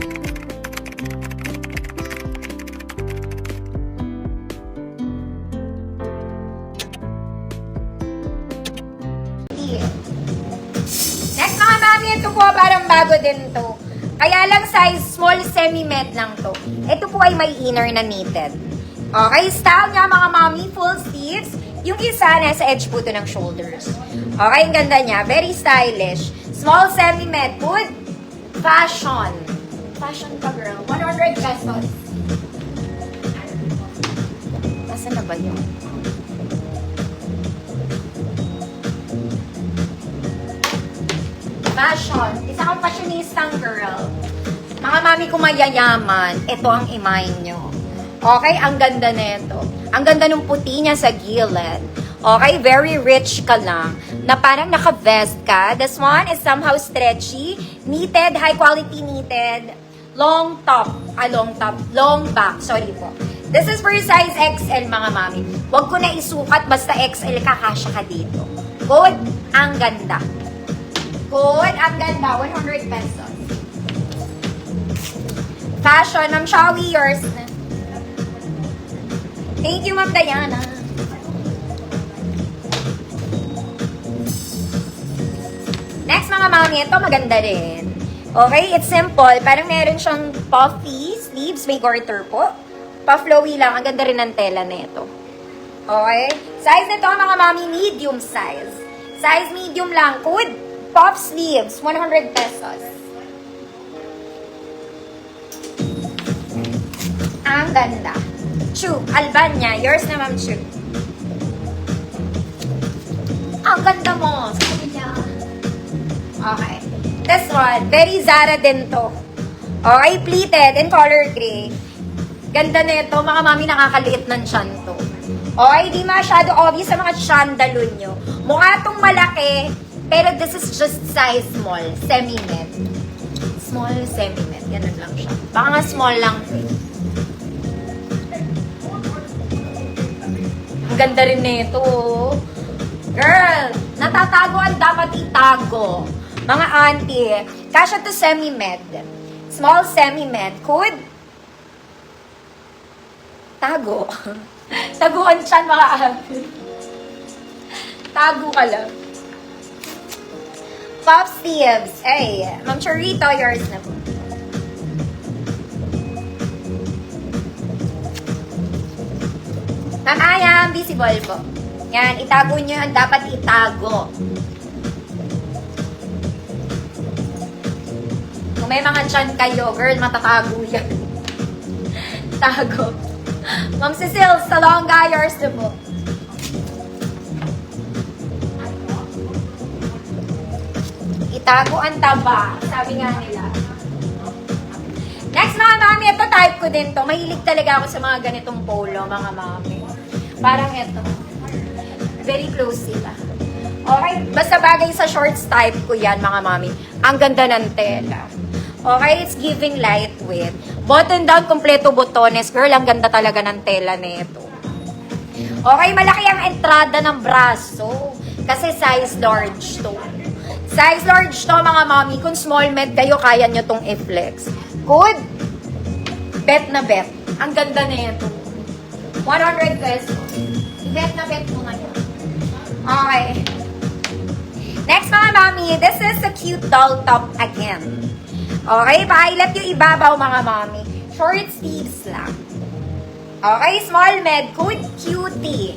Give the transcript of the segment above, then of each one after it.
Next mga mami, ito po parang bago din to. Kaya lang size small semi-med lang to. Ito po ay may inner na knitted. Okay, style niya mga mami, full sleeves. Yung isa nasa edge po to ng shoulders. Okay, ang ganda niya. Very stylish. Small semi-med. Good. Fashion. Fashion pa girl. 100 pesos. Nasaan na ba yun? Fashion. Isa kang fashionistang girl. Mga mami ko mayayaman, ito ang imayin nyo. Okay, ang ganda nito. Ang ganda ng puti niya sa gilid. Okay, very rich ka lang. Na parang naka-vest ka. This one is somehow stretchy. Knitted, high quality knitted. Long top. Long back. Sorry po. This is for size XL mga mami. Huwag ko na isukat, basta XL kakasya ka dito. Good, ang ganda. Good, ang ganda. 100 pesos. Fashion, Ma'am Shawi, yours na. Thank you, Ma'am Diana. Next, mga mami, ito maganda rin. Okay, it's simple. Parang meron siyang puffy sleeves, may garter po. Pa-flowy lang. Ang ganda rin ng tela nito. Okay? Size nito, mga mami, medium size. Size medium lang. Good. Puff sleeves, 100 pesos. Ang ganda. Chu, Albania. Yours na, Ma'am Chu. Ang ganda mo. Sabi niya. Okay. This one, very Zara din to. Okay, pleated in color gray. Ganda na ito. Mga mami, nakakaliit ng tiyan to. Okay, di masyado obvious sa mga sandalon nyo. Mukha itong malaki, pero this is just size small. Semi-med. Small semi-med. Ganun lang siya. Baka nga small lang. Ang ganda rin nito. Girl, natatago ang dapat itago. Mga auntie, kasya to semi-med. Small semi-med. Could tago. Taguan siya mga auntie. Tago ka lang. Puff sleeves. Ay, Ma'am Chorito, yours na po. Ma'am Ayam, visible po. Yan, itago nyo ang dapat itago. Kung may mga tiyan kayo, girl, matatago yan. Tago. Ma'am Cecile, Salonga, yours na po. Itago ang taba, sabi nga nila. Next mga mami, ito type ko din to. Mahilig talaga ako sa mga ganitong polo, mga mami. Parang ito. Very close sila. Okay, basta bagay sa shorts type ko yan, mga mami. Ang ganda ng tela. Okay, it's giving lightweight. Button down, kompleto botones. Girl, ang ganda talaga ng tela nito. Okay, malaki ang entrada ng braso. Kasi size large to. Size large to, mga mami. Kung small med kayo, kaya nyo tong i-flex. Good. Bet na bet. Ang ganda nito. 100 pesos. Bet na bet mo ngayon. Okay. Next, mga mami. This is a cute doll top again. Okay, pa-highlight yung ibabaw, mga mami. Short sleeves lang. Okay, small med. Good cutie.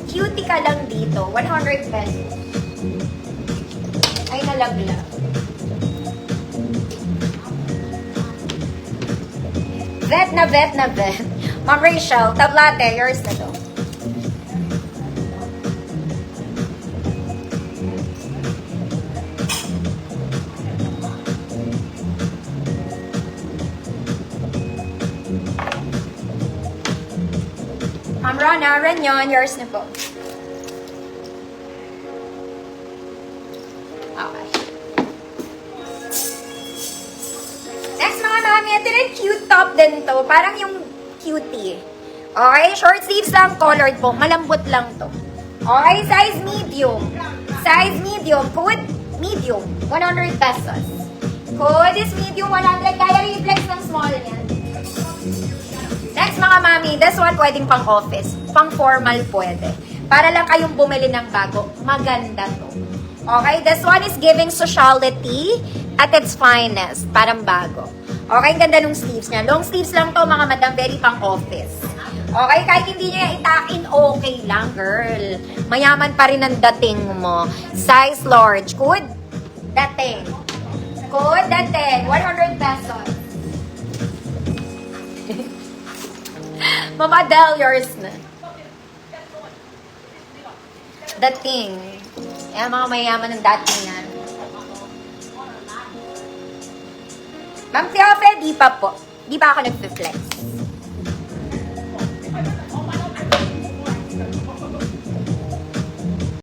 Cutie ka lang dito. 100 pesos. Ay, nalaglag. Vet na vet na vet. Ma'am Rachel, tablate. Yours na to. Ma'am Rona, Renyon, yours na po. Okay. Next mga mami, ito rin cute top din to. Parang yung cutie. Okay, short sleeves lang, colored po. Malambot lang to. Okay, size medium. Size medium. Code medium. 100 pesos. Code is medium 100. Kaya reflex na small yan. Next mga mami, this one pwedeng pang office. Pang formal pwede. Para lang kayong bumili ng bago. Maganda to. Okay, this one is giving sociality at its finest. Parang bago. Okay, ganda nung sleeves niya. Long sleeves lang to mga madam, very pang office. Okay, kahit hindi niya itakin, okay lang, girl. Mayaman pa rin ang dating mo. Size large. Good dating. Good dating. 100 pesos. Mama Adele, yours na. Dating. Yan, mga mayaman ng dating yan. Ma'am Teofe, di pa po. Di pa ako nag-flex.